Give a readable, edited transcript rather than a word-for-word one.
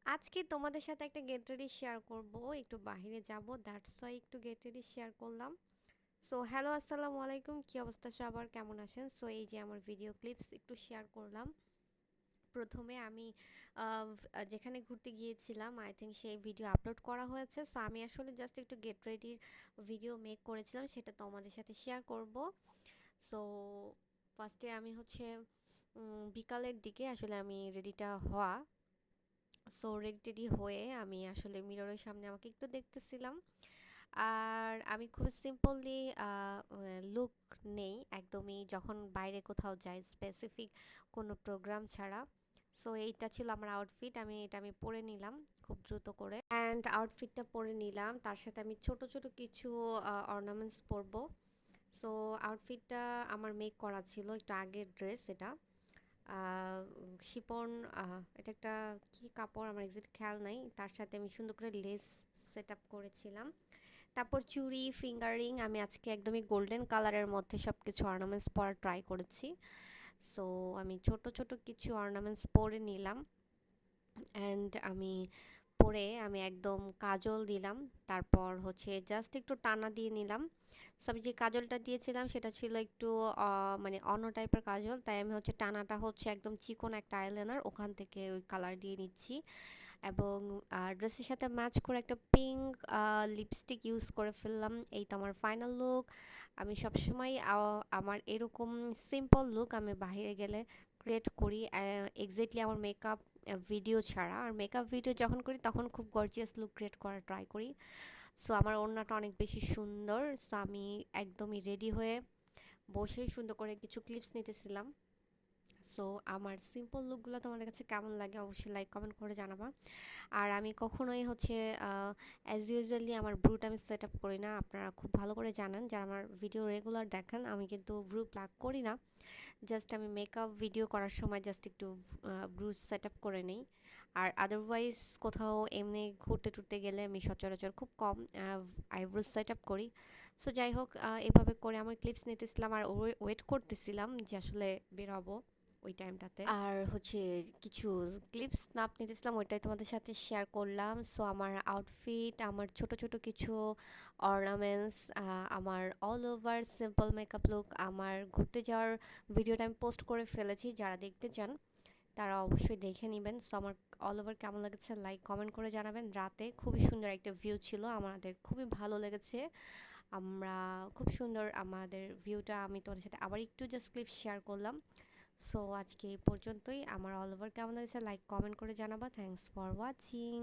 আজকে তোমাদের সাথে একটা গেট রেডি শেয়ার করব। একটু বাইরে যাব, দ্যাটস ওয়াই একটু গেট রেডি শেয়ার করলাম। সো হ্যালো, আসসালামু আলাইকুম, কি অবস্থা সবার, কেমন আছেন? সো এই যে আমার ভিডিও ক্লিপস একটু শেয়ার করলাম। প্রথমে আমি যেখানে ঘুরতে গিয়েছিলাম, আই থিঙ্ক সেই ভিডিও আপলোড করা হয়েছে। সো আমি আসলে জাস্ট একটু গেট রেডির ভিডিও মেক করেছিলাম, সেটা তোমাদের সাথে শেয়ার করব। সো ফার্স্টে আমি হচ্ছে বিকালের দিকে আসলে আমি রেডিটা হওয়া। সো রেডি টেডি হয়ে আমি আসলে মিররের সামনে আমাকে একটু দেখতেছিলাম। আর আমি খুব সিম্পলি লুক নেই একদমই, যখন বাইরে কোথাও যাই স্পেসিফিক কোনো প্রোগ্রাম ছাড়া। সো এইটা ছিল আমার আউটফিট, আমি পরে নিলাম খুব দ্রুত করে। অ্যান্ড আউটফিটটা পরে নিলাম, তার সাথে আমি ছোট ছোট কিছু অর্নামেন্টস পরবো। সো আউটফিটটা আমার মেক করা ছিল একটু আগের ড্রেস, এটা শিপন, এটা একটা কি কাপড় আমার এক্সাক্ট খেয়াল নাই। তার সাথে আমি সুন্দর করে লেস সেট আপ করেছিলাম। তারপর চুড়ি, ফিঙ্গারিং আমি আজকে একদমই গোল্ডেন কালারের মধ্যে সব কিছু অর্নামেন্টস পরা ট্রাই করেছি। সো আমি ছোট ছোট কিছু অর্নামেন্টস পরে নিলাম। অ্যান্ড আমি একদম কাজল দিলাম। তারপর হচ্ছে জাস্ট একটু টানা দিয়ে নিলাম। সো আমি যে কাজলটা দিয়েছিলাম সেটা ছিল একটু মানে অন্য টাইপের কাজল, তাই আমি হচ্ছে টানাটা হচ্ছে একদম চিকন একটা আইলাইনার, ওখান থেকে ওই কালার দিয়ে নিচ্ছি। এবং ড্রেসের সাথে ম্যাচ করে একটা পিঙ্ক লিপস্টিক ইউজ করে ফেললাম। এই তো আমার ফাইনাল লুক। আমি সবসময় আমার এরকম সিম্পল লুক আমি বাইরে গেলে ক্রিয়েট করি, এক্স্যাক্টলি আমার মেকআপ ভিডিও ছাড়া। আর মেকআপ ভিডিও যখন করি তখন খুব গর্জিয়াস লুক ক্রিয়েট করার ট্রাই করি। সো আমার ওড়নাটা অনেক বেশি সুন্দর। সো আমি একদমই রেডি হয়ে বসেই সুন্দর করে কিছু ক্লিপস নিতেছিলাম। সো আমার সিম্পল লুকগুলো তোমাদের কাছে কেমন লাগে অবশ্যই লাইক কমেন্ট করে জানাবা। আর আমি কখনোই হচ্ছে অ্যাজ ইউজুয়ালি আমার ব্রুটা আমি সেট আপ করি না, আপনারা খুব ভালো করে জানেন যারা আমার ভিডিও রেগুলার দেখেন। আমি কিন্তু ব্রু প্লাগ করি না, জাস্ট আমি মেকআপ ভিডিও করার সময় জাস্ট একটু ব্রু সেট আপ করে নেই। আর আদারওয়াইজ কোথাও এমনি ঘুরতে টুরতে গেলে আমি সচরাচর খুব কম আইব্রো সেট আপ করি। সো যাই হোক, এভাবে করে আমার ক্লিপস নিতেছিলাম আর ওয়েট করতেছিলাম যে আসলে বের হবো ওই টাইমটাতে। আর হচ্ছে কিছু ক্লিপস স্ন্যাপ নিতেছিলাম, ওইটাই তোমাদের সাথে শেয়ার করলাম। সো আমার আউটফিট, আমার ছোট ছোট কিছু অর্নামেন্টস, আমার all over simple makeup look, আমার ঘুরতে যাওয়ার ভিডিওটা আমি পোস্ট করে ফেলেছি, যারা দেখতে চান তারা অবশ্যই দেখে নেবেন। সো আমার অল ওভার কেমন লেগেছে লাইক কমেন্ট করে জানাবেন। রাতে খুবই সুন্দর একটা ভিউ ছিল, আমাদের খুবই ভালো লেগেছে। আমরা খুব সুন্দর আমাদের ভিউটা, আমি তোমাদের সাথে আবার একটু জাস্ট ক্লিপ শেয়ার করলাম। সো আজকে এই পর্যন্তই। আমার অল ওভার কেমন লেগেছে লাইক কমেন্ট করে জানাবা। Thanks for watching.